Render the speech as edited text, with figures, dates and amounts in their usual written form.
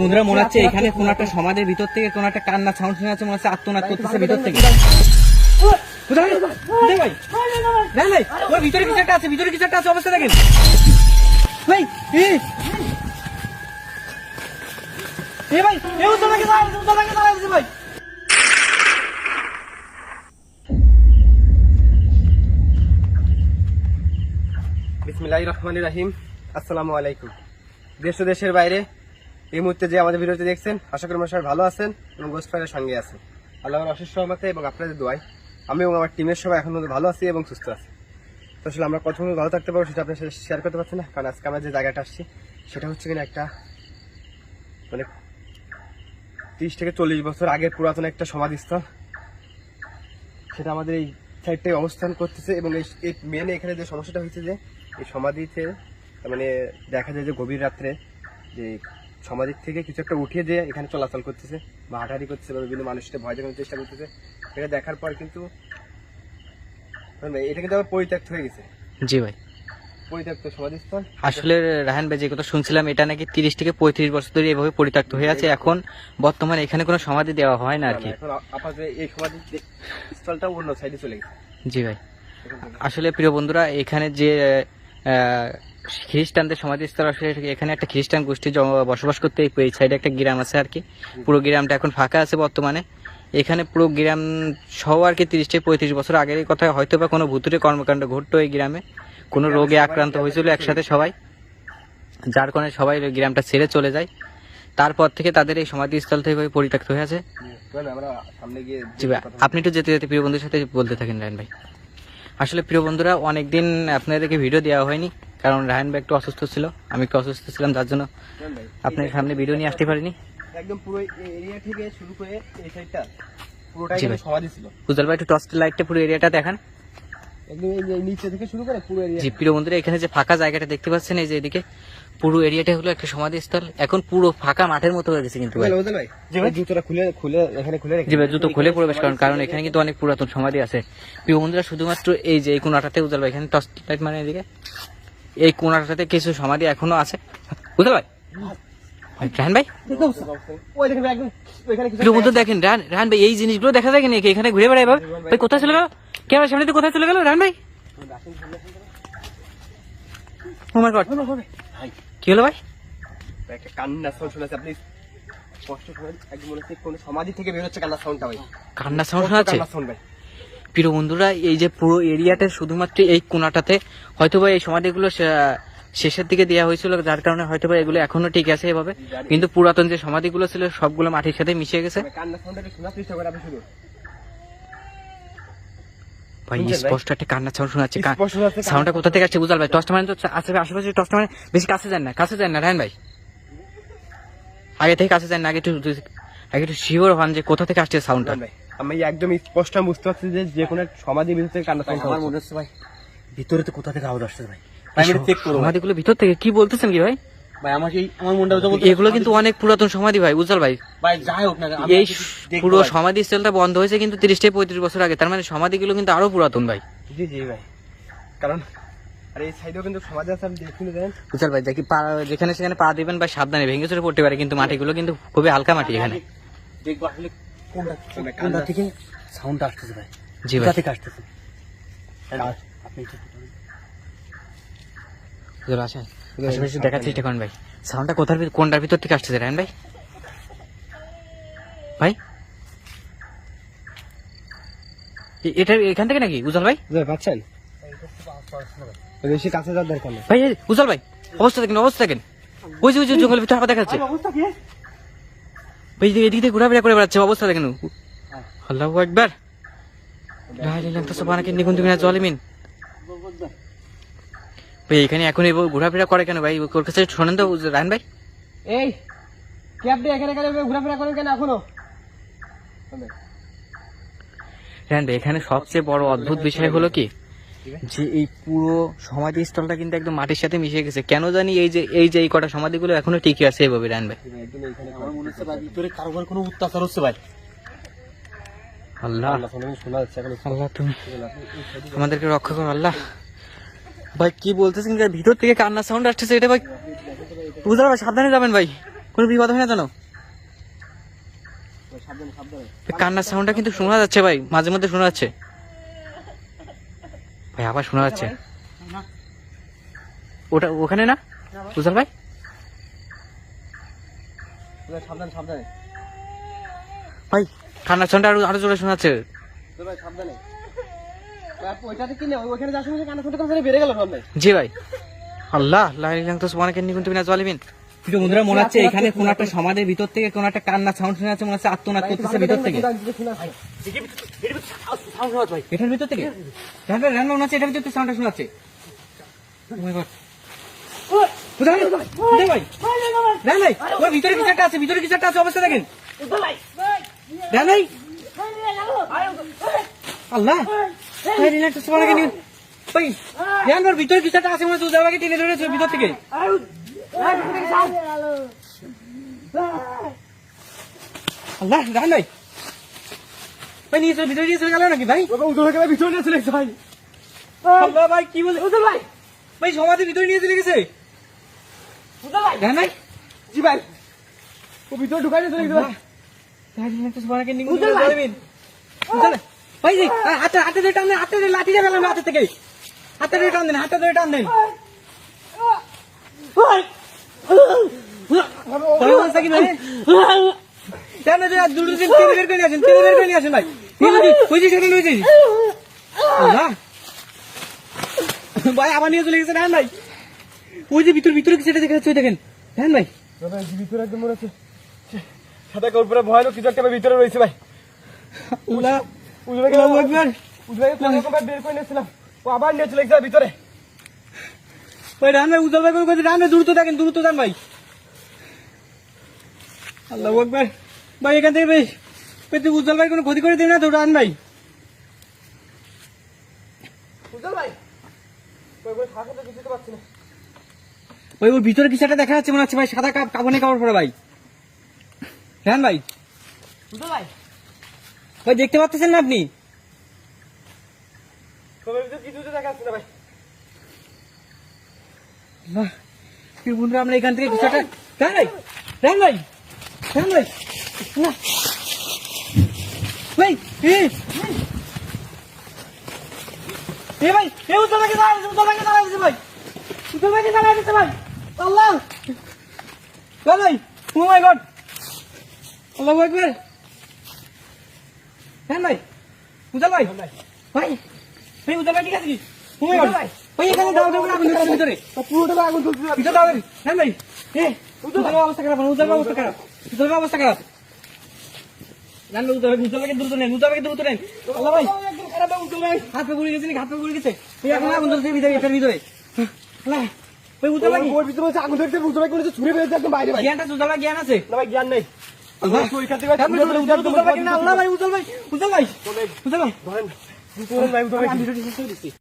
বন্ধুরা মনে হচ্ছে এখানে কোন একটা সমাজের ভিতর থেকে কোন একটা কান্না সাউন্ড শোনা যাচ্ছে, মনে হচ্ছে আত্মনাদ করতেছে ভিতর থেকে। ভিতরে কিছু একটা আছে, ভিতরে কিছু একটা আছে, অবস্থা দেখেন ভাই। ভাই ভাই বিসমিল্লাহির রহমানির রহিম। আসসালামু আলাইকুম। দেশ ও দেশের বাইরে এই মুহূর্তে যে আমাদের ভিডিওটি দেখছেন, আশা করি সবাই ভালো আছেন এবং গোস্ট ফায়ারের সঙ্গে আছেন। আল্লাহর অশেষ রহমতে এবং আপনাদের দোয়ায় আমি এবং আমার টিমের সবাই এখন ভালো আছি এবং সুস্থ আছি। তো আসলে আমরা কতক্ষণ ভালো থাকতে পারবো সেটা আপনার সাথে শেয়ার করতে পারছি না, কারণ আজকে আমরা যে জায়গাটা আসছি সেটা হচ্ছে কিনা একটা মানে 30 থেকে 40 বছর আগের পুরাতন একটা সমাধিস্থল। সেটা আমাদের এই সাইডটাই অবস্থান করতেছে এবং এই মেন এখানে যে সমস্যাটা হয়েছে যে এই সমাধিতে মানে দেখা যায় যে গভীর রাত্রে যে সমাধির থেকে কিছু একটা উঠিয়ে দিয়ে এখানে চলাচল করতেছে বা হাঁটাহাঁটি করতেছে বা বিভিন্ন মানুষকে ভয় দেখানোর চেষ্টা করতেছে। এটা দেখার পর কিন্তু এটা কিন্তু আবার পরিত্যক্ত হয়ে গেছে। জি ভাই, পরিত্যক্ত সমাধিস্থল। আসলে রায়হান ভাই যে কথা শুনছিলাম, এটা নাকি 30 থেকে 35 বছর ধরে এভাবে পরিত্যক্ত হয়ে আছে। এখন বর্তমানে এখানে কোনো সমাধি দেওয়া হয় না আর কি। এখন আপাতত এই সমাধি স্থলটা অন্য সাইডে চলে গেছে। জি ভাই, আসলে প্রিয় বন্ধুরা এখানে যে খ্রিস্টানদের সমাধিস্থল, আসলে এখানে একটা খ্রিস্টান গোষ্ঠী বসবাস করতে এই সাইডে একটা গ্রাম আছে আর কি। পুরো গ্রামটা এখন ফাঁকা আছে বর্তমানে। এখানে পুরো গ্রাম সহ আর কি 30 থেকে 35 বছর আগের কথা, হয়তো বা কোনো ভুতুরে কর্মকাণ্ড ঘটতো এই গ্রামে, কোনো রোগে আক্রান্ত হয়েছিল একসাথে সবাই, যার কারণে সবাই গ্রামটা ছেড়ে চলে যায়। তারপর থেকে তাদের এই সমাধিস্থল থেকে পরিত্যক্ত হয়ে আছে। জি ভাই, আপনি একটু যেতে যেতে প্রিয় বন্ধুর সাথে বলতে থাকেন রায়হান ভাই। আসলে প্রিয় বন্ধুরা অনেকদিন আপনাদেরকে ভিডিও দেওয়া হয়নি, কারণ রায়হান ভাই একটু অসুস্থ ছিল, আমি একটু অসুস্থ ছিলাম, যার জন্য আপনার সামনে ভিডিও নিয়ে আসতে পারিনি। একদম পুরো এরিয়া থেকে শুরু করে এই সাইডটা পুরোটাই সমাধি ছিল। উজ্জ্বল ভাই একটু টর্চ লাইটটা পুরো এরিয়াটা দেখান। একদম এই নিচে থেকে শুরু করে পুরো এরিয়া। জি প্রিয় বন্ধুরা, এখানে যে ফাঁকা জায়গাটা দেখতে পাচ্ছেন, এই যে এদিকে পুরো এরিয়াটা হলো একটা সমাধিস্থল। এখন পুরো ফাঁকা মাঠের মতো হয়ে গেছে কিন্তু ভাই। জুতোটা খুলে এখানে খুলে রেখে। জি ভাই, জুতো খুলে প্রবেশ করেন, কারণ এখানে কিন্তু অনেক পুরাতন সমাধি আছে। প্রিয় বন্ধুরা শুধুমাত্র এই যে এই কোণাটাতে উজ্জ্বল ভাই, এখানে টর্চ লাইট মানে এদিকে এই কোণাটাতে কিছু সমাধি এখনো আছে। উজ্জ্বল ভাই, রায়হান ভাই প্রিয় বন্ধু দেখেন, রায়হান ভাই এই জিনিসগুলো দেখা যায় নাকি এখানে ঘুরে বেড়ায় ভাই? কোথায় চলে গেল ক্যামেরার সামনে, কোথায় চলে গেল রায়হান ভাই? ও মাই গড, কি হলো ভাই? একটা কান্না সাউন্ড শোনাচ্ছে, আপনি স্পষ্ট শুনেন, একদম মনে হচ্ছে কোন সমাধি থেকে বের হচ্ছে কান্না সাউন্ডটা ভাই। কান্না সাউন্ড শোনাচ্ছে ভাই। প্রিয় বন্ধুরা, এই যে পুরো এরিয়াটা শুধুমাত্র এই কোণাটাতে হয়তোবা এই সমাধিগুলো শেষের দিকে দেওয়া হয়েছিল, যার কারণে হয়তোবা এগুলো এখনো ঠিক আছে এভাবে, কিন্তু পুরাতন যে সমাধিগুলো ছিল সবগুলো মাটির সাথে মিশে গেছে। কান্না সাউন্ডটা শোনার চেষ্টা করে আপনি শুনুন ভাই, স্পষ্ট একটা কান্না সাউন্ড শোনাচ্ছে। সাউন্ডটা কোথা থেকে আসছে বুঝাল ভাই? টর্চটা মানে তো আশেপাশে, টর্চটা মানে বেশি কাছে যান না, কাছে যান না রায়হান ভাই, আগে থেকে কাছে যান না, আগে একটু শিওর হন যে কোথা থেকে আসছে সাউন্ডটা। আমি একদম স্পষ্ট বুঝতে পারছি যে কোনো সমাধি ভিতর থেকে কান্না সাউন্ড আমার মনে হচ্ছে ভাই, ভিতরে তো কোথা থেকে আওয়াজ আসছে ভাই। আমি চেক করব সমাধিগুলো ভিতর থেকে। কি বলতেছেন কি ভাই? ভাই আমার মনটা বলতে এগুলো কিন্তু অনেক পুরাতন সমাধি ভাই উজ্জ্বল ভাই। ভাই যাই হোক না, এই পুরো সমাধি স্থলটা বন্ধ হয়েছে কিন্তু 30 থেকে 35 বছর আগে, তার মানে সমাধিগুলো কিন্তু আরো পুরাতন ভাই। জি জি ভাই, কারণ আর এই সাইডেও কিন্তু সমাধি আছে, আপনি দেখুন দেন উজ্জ্বল ভাই, দেখি যেখানে সেখানে পা দিবেন ভাই সাবধানে, ভেঙে চুরে পড়তে পারে, কিন্তু মাটিগুলো কিন্তু খুবই হালকা মাটি এখানে। দেখবো আসলে কোনটা থেকে সাউন্ডটা আসতেছে ভাই। জি ভাই, থেকে আসতেছে আপনি উজ্জ্বল আসেন আশেপাশে দেখার চেষ্টা করেন ভাই, সাউন্ডটা কোনটার ভিতর থেকে আসতেছে রায়হান ভাই? ভাই এটা এখান থেকে নাকি উজ্জ্বল ভাই? পাচ্ছেন বেশি কাছে যাওয়ার দরকার নেই ভাই। উজ্জ্বল ভাই অবস্থা দেখেন, ওই যে জঙ্গলের ভিতরে হাঁপা দেখাচ্ছে ভাই, এদিক থেকে ঘোরাফেরা করে বেড়াচ্ছে, অবস্থা দেখেন। আল্লাহু আকবার, লা ইলাহা ইল্লাল্লাহ সুবহানাকা ইন্নী কুনতু মিনাজ জালিমিন। ভাই এখানে এখন ঘোরাফেরা করে কেন ভাই? ওর কাছে শোনেন তো রায়হান ভাই। এই কি আপনি এখানে ঘোরাফেরা করেন কেন এখনো? রায়হান ভাই এখানে সবচেয়ে বড় অদ্ভুত বিষয় হলো কি, যে এই পুরো সমাধিস্থলটা কিন্তু একদম মাটির সাথে মিশে গেছে। কেন জানি এই যে কটা সমাধিগুলো এখনো টিকে আছে এভাবে রায়হান ভাই। আমার মনে হচ্ছে ভাই ভিতরে কারোর কোনো অত্যাচার হচ্ছে ভাই। আল্লাহ, আল্লাহ তুমি আমাদেরকে রক্ষা করো আল্লাহ। ভাই কি বলতেছেন, ভিতর থেকে কান্না সাউন্ড আসতেছে, এটা ভাই বুঝতে ভাই সাবধানে যাবেন ভাই। কোনো বিপদ হয় না জানো? ভাই, সাবধানে সাবধানে। কান্নার সাউন্ডটা কিন্তু শোনা যাচ্ছে ভাই, মাঝে মধ্যে শোনা যাচ্ছে ভাই, আবার শোনা যাচ্ছে। ওটা ওখানে না উজাল ভাই? ভাই, সাবধানে সাবধানে। ভাই কান্নার সাউন্ডটা আরো আরো জোরে শোনা যাচ্ছে। তো ভাই সাবধানে। ভাই, আপু ওইটাতে কি না ওইখানে যাওয়ার সময় কান্না শুনতে করে বেড়ে গেল ভাই। জি ভাই। আল্লাহ লা ইলাহা ইল্লাল্লাহ সুবহানাকা ইন্নী কুনতু মিনাজ জালিমিন। কিন্তু বন্ধুরা মনে হচ্ছে এখানে কোন একটা সমাধির ভিতর থেকে কোন একটা কান্নার সাউন্ড শোনা যাচ্ছে, মনে হচ্ছে আত্মনাদ করতেছে ভিতর থেকে। এটার ভিতর থেকে রান্না মনে হচ্ছে এটার ভিতর থেকে সাউন্ডটা শোনা যাচ্ছে। Oh my God! কোথায়? কোথায় ভাই? রান ভাই, ওর ভিতরে কিছু একটা আছে, ভিতরে কিছু একটা আছে, অবস্থা দেখেন। রান ভাই, আল্লাহ ভাই, রিল্যাক্স সুবহানাকা ইন্নী। ভাই রান, ওর ভিতরে কিছু একটা আছে, মনে হচ্ছে উজাল ভাইকে টেনে ধরেছে ভিতর থেকে। আল্লাহ, রান ভাই, ভাই নিয়ে চলে ভিতরে নিয়ে চলে গেল নাকি ভাই? বাবা উদয় গেলে ভিতরে নিয়ে চলে গেছে ভাই। আল্লাহ ভাই, কি বলে উজাল ভাই? ভাই সমাধির ভিতরে নিয়ে চলে গেছে উজাল ভাই। রান ভাই, জি ভাই, ও ভিতরে ঢুকাই নিয়ে চলে গেছে ভাই। উজাল ভাই, উজাল ভাই, জি হাতে হাতে ধরে টান দেন, হাতে ধরে লাঠি যাবেন হাতে থেকে, হাতে ধরে টান দেন, হাতে ধরে টান দেন। ভাই অবস্থা কি ভাই? কেন যে আর দুটো দিন টেনে বের করে নিয়ে আসেন, টেনে বের করে নিয়ে আসেন ভাই। ওই যে সেখানে রয়েছে। আল্লাহ ভাই, আবার নিয়ে চলে গেছে। রান ভাই, ওই যে ভিতরে ভিতরে কিছু একটা দেখা যাচ্ছে, ওই দেখেন। রান ভাই, বাবা এই ভিতরে একদম মনে হচ্ছে সাদা কাপড় পরে ভয়ানক কিছু একটা ভিতরে রয়েছে ভাই। আল্লাহ উদয় গেলে উদয় বের করে নিয়েছিলাম, ও আবার নিয়ে চলে গেছে ভিতরে। ভাই রান ভাই, উজাল ভাই কোন রান ভাই, দ্রুত দেখেন, দ্রুত যান ভাই। আল্লাহু আকবার। ভাই এখান থেকে ভাই তুই উজ্জ্বল ভাই কোনো ক্ষতি করে দেবে না তো? রান ভাই, উদয় ভাই, ওই থাকো তো বুঝতে পারছি না। ওই ওর ভিতরে কিছু একটা দেখা যাচ্ছে মনে হচ্ছে ভাই, সাদা কাপড়ে কাপড় পরা ভাই। রান ভাই, উদয় ভাই, ভাই দেখতে পাচ্ছেন না আপনি? তোমার ভিতরে কিছু তো দেখা যাচ্ছে না ভাই। আল্লাহ, কি বন্ধুরা আমরা এখান থেকে কিছু একটা। রান ভাই, রান ভাই, রান ভাই, না ভাই, ভাই উজ্জ্বল ভাইকে দাঁড়া, উজ্জ্বল ভাইকে দাঁড়া দিচ্ছে ভাই, উজ্জ্বল ভাইকে দাঁড়া দিচ্ছে ভাই। আল্লাহ ভাই, ও মাই গড, আল্লাহু আকবার। হ্যাঁ ভাই, উজ্জ্বল ভাই, ভাই ভাই উজ্জ্বল ভাই ঠিক আছে কি? ও মাই গড ভাই, এখানে দাও দাও আগুন ধরছে ভিতরে, পুরোটা আগুন জ্বলছে ভিতরে দাও। হ্যাঁ ভাই, উজ্জ্বল ভাই অবস্থা খারাপ, উজ্জ্বল ভাই অবস্থা খারাপ, উজ্জ্বল ভাই অবস্থা খারাপ। জান ভাই, উজ্জ্বল ভাইকে দ্রুত নেন, উজ্জ্বল ভাইকে দ্রুত নেন। আল্লাহ ভাই, একদম খারাপ উদয় ভাই। হাত পা গুলি গেছে নাকি? হাত পা গুলি গেছে। এই এখন আগুন জ্বলছে ভিতরে, এটার ভিতরে। আল্লাহ ভাই, উজ্জ্বল ভাই ওর ভিতরে হচ্ছে আগুন ধরতে উদয় ভাই করে ছুড়ে ফেলেছে একদম বাইরে ভাই। জ্ঞানটা, উজ্জ্বল ভাই জ্ঞান আছে। না ভাই জ্ঞান নেই। আল্লাহ ওইখান থেকে উজ্জ্বল ভাই, আল্লাহ ভাই, উজ্জ্বল ভাই, উজ্জ্বল ভাই, উজ্জ্বল ভাই, ধরেন ভাই উদয় ভাই। আমি ভিডিওটি শেষ করে দিচ্ছি।